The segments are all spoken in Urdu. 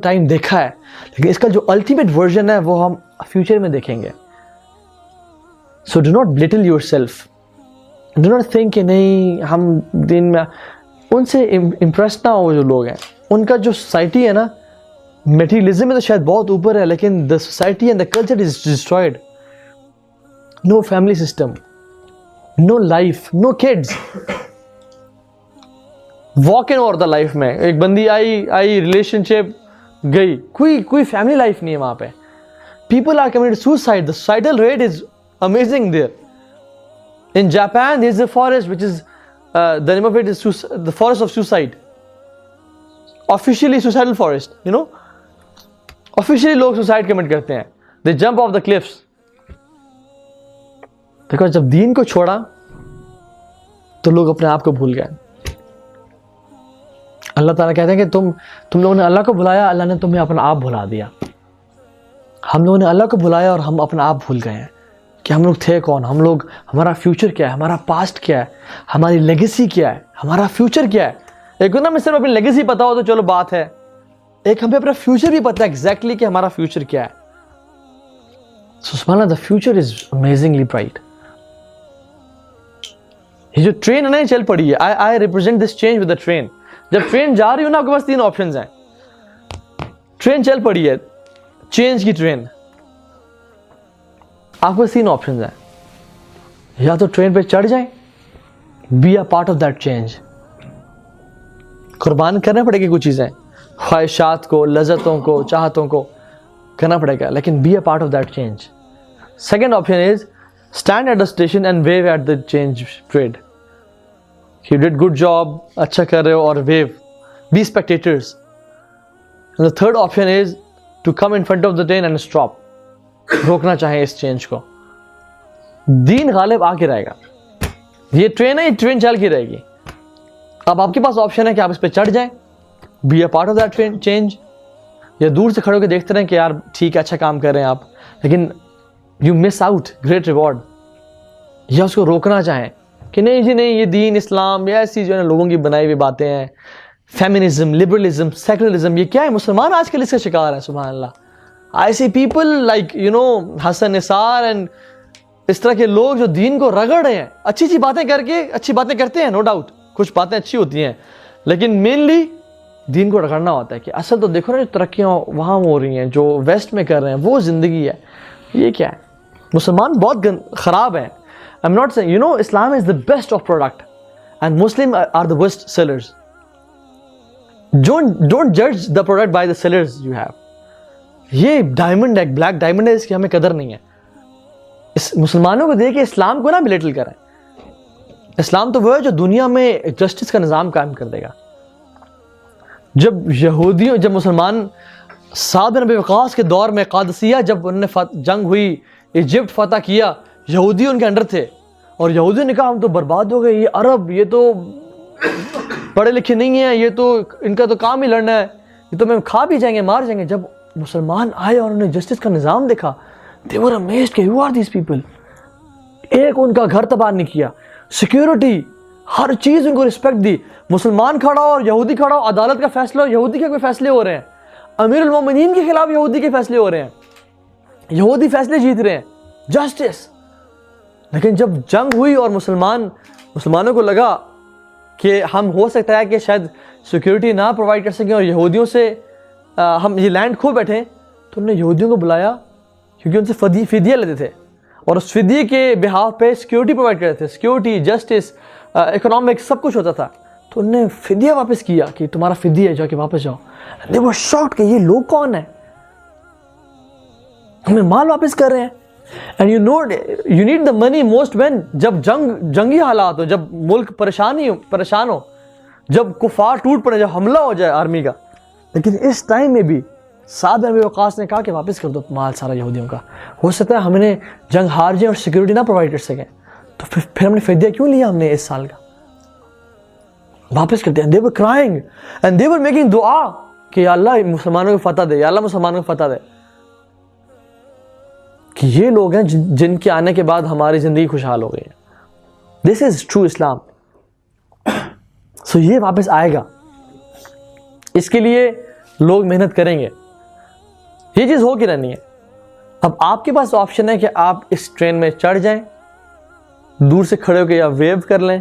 ٹائم دیکھا ہے, لیکن اس کا جو الٹیمیٹ ورژن ہے وہ ہم فیوچر میں دیکھیں گے. So do not little your self, do not think کہ نہیں ہم دین میں, ان سے امپریس نہ ہو. جو لوگ ہیں ان کا جو سوسائٹی ہے نا, میٹیریلزم میں تو شاید بہت اوپر ہے, لیکن the society and the culture is destroyed. No family system, no life, no kids, walk in over the life میں. ایک بندی آئی ریلیشن شپ گئی, کوئی فیملی لائف نہیں ہے وہاں پہ. People are committing suicide, the suicidal rate is amazing there. In Japan there is a forest which is the name of it is the forest of suicide. Officially suicidal forest, you know, officially log suicide commit karte hain, they jump off the cliffs. Because jab deen ko choda to log apne aap ko bhul gaye. Allah Ta'ala kehte hain ki tum logon ne Allah ko bulaya, Allah ne tumhe apna aap bhula diya. ہم لوگوں نے اللہ کو بلایا اور ہم اپنا آپ بھول گئے ہیں کہ ہم لوگ تھے کون, ہم لوگ, ہمارا فیوچر کیا ہے, ہمارا پاسٹ کیا ہے, ہماری لیگیسی کیا ہے, ہمارا فیوچر کیا ہے. ایک نا میں صرف اپنی لیگیسی پتا ہو تو چلو بات ہے, ایک ہمیں اپنا فیوچر بھی پتا ہے ایگزیکٹلی کہ ہمارا فیوچر کیا ہے. سو سبحان اللہ, the future is amazingly bright. یہ جو ٹرین ہے نا چل پڑی ہے, I represent this change with the train. جب ٹرین جا رہی ہو نا آپ کے پاس تین آپشنز ہیں. ٹرین چل پڑی ہے, چینج کی ٹرین, آپ کو تین آپشنز ہیں. یا تو ٹرین پہ چڑھ جائیں, be a part of that change, قربان کرنا پڑے گی کچھ چیزیں, خواہشات کو, لذتوں کو, چاہتوں کو کرنا پڑے گا, لیکن be a part of that change. Second option is stand at the station and wave at the change trade. You did good job, اچھا کر رہے ہو, اور wave, be spectators. The third option is to come in front of the train and stop, روکنا چاہیں اس چینج کو. دین غالب آ کے رہے گا. یہ ٹرین ہے, یہ ٹرین چل کے رہے گی. اب آپ کے پاس آپشن ہے کہ آپ اس پہ چڑھ جائیں, be a part of that train change, یا دور سے کھڑے ہو کے دیکھتے رہیں کہ یار ٹھیک ہے اچھا کام کر رہے ہیں آپ, لیکن you miss out great reward. یا اس کو روکنا چاہیں کہ نہیں جی نہیں, یہ دین اسلام یا ایسی جو ہے نا لوگوں کی بنائی ہوئی باتیں ہیں, فیمنزم, لبرلزم, سیکولرزم, یہ کیا ہے؟ مسلمان آج کل اس کا شکار ہے. سبحان اللہ. I see people like Hasan Nisar and اس طرح کے لوگ جو دین کو رگڑ رہے ہیں, اچھی اچھی باتیں کر کے, اچھی باتیں کرتے ہیں, نو ڈاؤٹ کچھ باتیں اچھی ہوتی ہیں, لیکن مینلی دین کو رگڑنا ہوتا ہے. کہ اصل تو دیکھو نا جو ترقیاں وہاں ہو رہی ہیں, جو ویسٹ میں کر رہے ہیں, وہ زندگی ہے. یہ کیا ہے؟ مسلمان بہت خراب ہے. I'm not saying, Islam is the best of product and Muslim are the worst sellers. Don't judge the product by the sellers you have. یہ ڈائمنڈ ہے, بلیک ڈائمنڈ ہے, اس کی ہمیں قدر نہیں ہے. اس مسلمانوں کو دیکھ کے اسلام کو نہ بلیٹل کریں. اسلام تو وہ ہے جو دنیا میں جسٹس کا نظام قائم کر دے گا. جب مسلمان سعد بن ابی وقاص کے دور میں قادسیہ جب انہوں نے جنگ ہوئی, ایجپٹ فتح کیا, یہودی ان کے انڈر تھے, اور یہودیوں نے کہا ہم تو برباد ہو گئے, یہ عرب, یہ تو پڑھے لکھے نہیں ہیں, یہ تو ان کا تو کام ہی لڑنا ہے, یہ تو میں کھا بھی جائیں گے, مار جائیں گے. جب مسلمان آئے اور انہوں نے جسٹس کا نظام دیکھا, they were amazed کہ who are these people. ایک ان کا گھر تباہ نہیں کیا, سیکیورٹی, ہر چیز ان کو رسپیکٹ دی. مسلمان کھڑا ہو اور یہودی کھڑا ہو, عدالت کا فیصلہ ہو, یہودی کے کوئی فیصلے ہو رہے ہیں. امیر المومنین کے خلاف یہودی کے فیصلے ہو رہے ہیں, یہودی فیصلے جیت رہے ہیں, جسٹس. لیکن جب جنگ ہوئی اور مسلمانوں کو لگا کہ ہم ہو سکتا ہے کہ شاید سیکیورٹی نہ پرووائڈ کر سکیں اور یہودیوں سے ہم یہ لینڈ کھو بیٹھیں, تو انہوں نے یہودیوں کو بلایا, کیونکہ ان سے فدیہ لیتے تھے, اور اس فدیے کے بہاف پہ سیکیورٹی پرووائڈ کرتے تھے. سیکیورٹی, جسٹس, اکنامک, سب کچھ ہوتا تھا. تو انہوں نے فدیہ واپس کیا کہ تمہارا فدیہ ہے, جا کے واپس جاؤ. They were shocked کہ یہ لوگ کون ہیں, ہمیں مال واپس کر رہے ہیں. And you need the money most when جب جنگی حالات ہو, جب ملک پریشان ہو, جب کفار ٹوٹ پڑے, جب حملہ ہو جائے آرمی کا. لیکن اس ٹائم میں بھی سعد بن ابی وقاص نے کہا کہ واپس کر دو مال سارا یہودیوں کا. ہو سکتا ہے ہم نے جنگ ہار جائیں اور سیکیورٹی نہ پرووائڈ کر سکیں, تو پھر ہم نے فدیہ کیوں لیا ہم نے اس سال کا, واپس کرتے ہیں. They were crying and they were making دعا کہ یا اللہ مسلمانوں کو فتح دے, یا اللہ مسلمانوں کو فتح دے. کہ یہ لوگ ہیں جن کے آنے کے بعد ہماری زندگی خوشحال ہو گئی ہے. This is true Islam. So یہ واپس آئے گا. اس کے لیے لوگ محنت کریں گے, یہ چیز ہو کے رہنی ہے. اب آپ کے پاس آپشن ہے کہ آپ اس ٹرین میں چڑھ جائیں, دور سے کھڑے ہو کے یا ویو کر لیں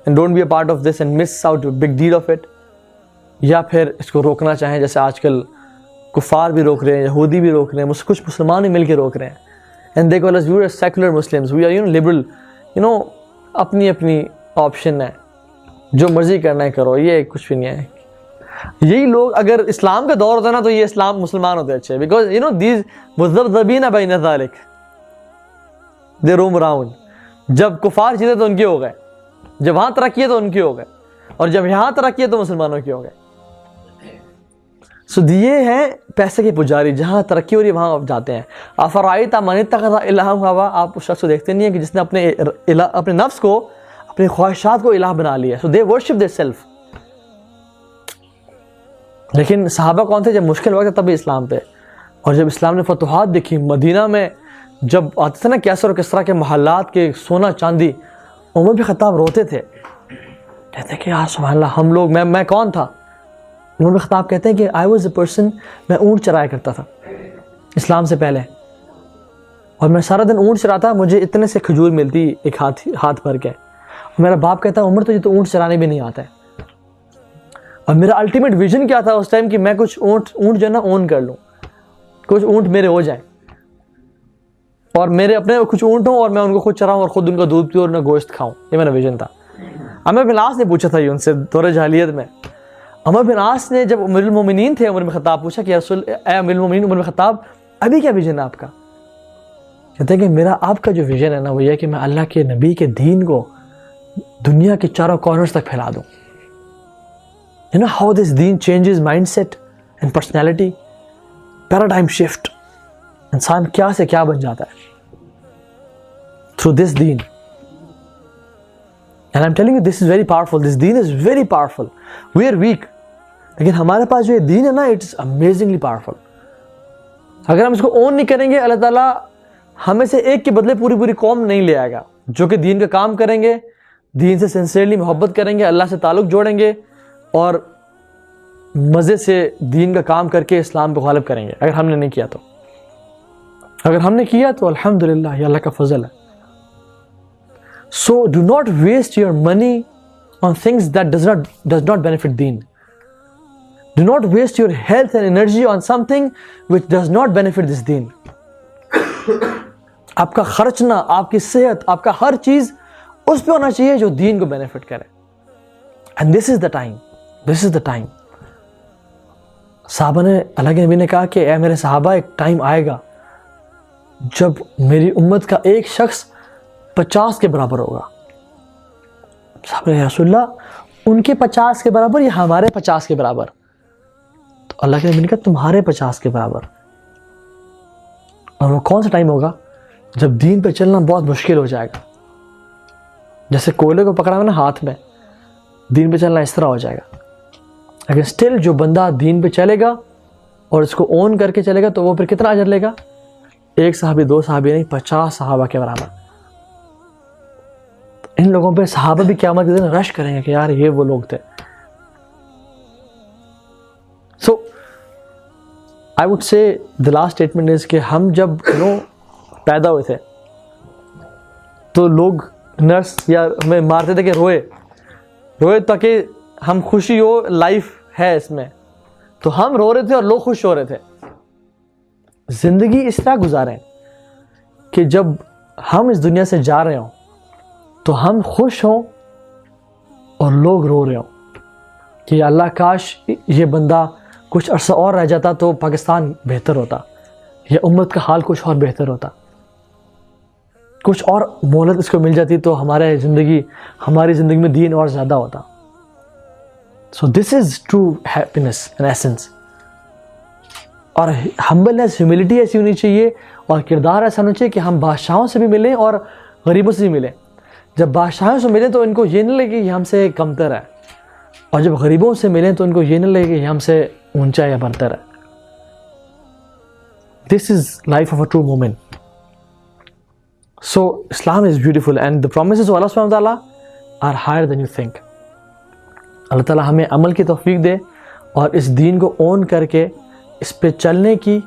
and don't be a part of this and miss out a big deal of it, یا پھر اس کو روکنا چاہیں جیسے آج کل کفار بھی روک رہے ہیں, یہودی بھی روک رہے ہیں, کچھ مسلمان بھی مل کے روک رہے ہیں. and they call us, we are secular Muslims, we are liberal, اپنی اپنی آپشن ہے, جو مرضی کرنا ہے کرو, یہ کچھ بھی نہیں ہے. یہی لوگ اگر اسلام کا دور ہوتا نا تو یہ اسلام مسلمان ہوتے اچھے, بیکاز these مذبذبین بین ذالک they roam around. جب کفار جیتے تو ان کے ہو گئے, جب وہاں ترقی ہے تو ان کے ہو گئے, اور جب یہاں ترقی ہے تو مسلمانوں کے ہو گئے. سو یہ ہیں پیسے کے پجاری, جہاں ترقی ہو رہی ہے وہاں آپ جاتے ہیں. افرائیت من اتخذ الہہ ہوا, آپ اس شخص کو دیکھتے نہیں ہیں کہ جس نے اپنے نفس کو, اپنی خواہشات کو الہ بنا لیا. سو دے ورشپ دیر سیلف. لیکن صحابہ کون تھے جب مشکل وقت تب اسلام پہ, اور جب اسلام نے فتوحات دیکھی مدینہ میں, جب آتے تھے نا کیسر اور کسرا کے محلات کے سونا چاندی, عمر بن خطاب روتے تھے, کہتے کہ یار سبحان اللہ ہم لوگ, میں کون تھا. عمر بن خطاب کہتے ہیں کہ I was a person, میں اونٹ چرایا کرتا تھا اسلام سے پہلے, اور میں سارا دن اونٹ چراتا, مجھے اتنے سے کھجور ملتی ایک ہاتھ بھر کے. اور میرا باپ کہتا عمر تجھے تو اونٹ چرانے بھی نہیں آتا ہے. اور میرا الٹیمیٹ ویژن کیا تھا اس ٹائم کہ میں کچھ اونٹ جو ہے نا اون کر لوں, کچھ اونٹ میرے ہو جائیں, اور میرے اپنے کچھ اونٹ ہوں اور میں ان کو خود چراؤں اور خود ان کا دودھ پیوں اور ان کا گوشت کھاؤں. یہ میرا ویژن تھا. عمر بن عاص نے پوچھا تھا یہ ان سے دور جاہلیت میں. عمر بن عاص نے جب امیر المومنین تھے, عمر بن خطاب پوچھا کہ رسول اے امیر المومنین عمر بن خطاب ابھی کیا ویژن ہے آپ کا؟ کہتے ہیں کہ میرا آپ کا جو ویژن ہے نا وہ یہ ہے کہ میں اللہ کے نبی کے دین کو دنیا کے چاروں کارنرز تک پھیلا دوں. You know how this deen changes mindset and personality, paradigm shift. انسان کیا سے کیا بن جاتا ہے through this deen. And I'm telling you this is very powerful. This deen is very powerful. We are weak. لیکن ہمارے پاس جو یہ دین ہے نا it is amazingly powerful. اگر ہم اس کو اون نہیں کریں گے, اللہ تعالیٰ ہمیں سے ایک کے بدلے پوری قوم نہیں لے آئے گا جو کہ دین کا کام کریں گے, دین سے سنسیئرلی محبت کریں گے, اللہ سے تعلق جوڑیں گے, اور مزے سے دین کا کام کر کے اسلام کو غالب کریں گے. اگر ہم نے نہیں کیا تو, اگر ہم نے کیا تو الحمدللہ یہ اللہ کا فضل ہے. So do not waste your money on things that does not benefit deen. Do not waste your health and energy on something which does not benefit this deen. آپ کا خرچنا, آپ کی صحت, آپ کا ہر چیز اس پہ ہونا چاہیے جو دین کو بینیفٹ کرے. And this is the time. This is the time. صحابہ نے, اللہ کے نبی نے کہا کہ اے میرے صحابہ ایک ٹائم آئے گا جب میری امت کا ایک شخص 50 کے برابر ہوگا. صحابہ نے رسول اللہ ان کے 50 کے برابر یا ہمارے 50 کے برابر؟ تو اللہ کے نبی نے کہا تمہارے 50 کے برابر. اور وہ کون سا ٹائم ہوگا؟ جب دین پہ چلنا بہت مشکل ہو جائے گا. جیسے کوئلے کو پکڑا ہوا نا ہاتھ میں, دین پہ چلنا اس طرح ہو جائے گا. لیکن اسٹل جو بندہ دین پہ چلے گا اور اس کو اون کر کے چلے گا تو وہ پھر کتنا اجر لے گا؟ ایک صحابی, 2 صحابی نہیں, 50 صحابہ کے برابر. ان لوگوں پہ صحابہ بھی قیامت کے دن رش کریں گے کہ یار یہ وہ لوگ تھے. So I would say the last statement is کہ ہم جب پیدا ہوئے تھے تو لوگ نرس یا ہمیں مارتے تھے کہ روئے تاکہ ہم خوشی ہو, لائف ہے اس میں, تو ہم رو رہے تھے اور لوگ خوش ہو رہے تھے. زندگی اس طرح گزاریں کہ جب ہم اس دنیا سے جا رہے ہوں تو ہم خوش ہوں اور لوگ رو رہے ہوں کہ اللہ کاش یہ بندہ کچھ عرصہ اور رہ جاتا تو پاکستان بہتر ہوتا, یا امت کا حال کچھ اور بہتر ہوتا, کچھ اور مہلت اس کو مل جاتی تو ہماری زندگی میں دین اور زیادہ ہوتا. So this is true happiness in essence. اور humbleness, humility ایسی ہونی چاہیے, اور کردار ایسا ہونا چاہیے کہ ہم بادشاہوں سے بھی ملیں اور غریبوں سے بھی ملیں. جب بادشاہوں سے ملیں تو ان کو یہ نہ لگے کہ یہ ہم سے کمتر ہے, اور جب غریبوں سے ملیں تو ان کو یہ نہ لگے کہ یہ ہم سے اونچا یا برتر ہے. This is life of a true woman. So Islam is beautiful and the promises of Allah subhanahu wa ta'ala are higher than you think. اللہ تعالیٰ ہمیں عمل کی توفیق دے اور اس دین کو اون کر کے اس پہ چلنے کی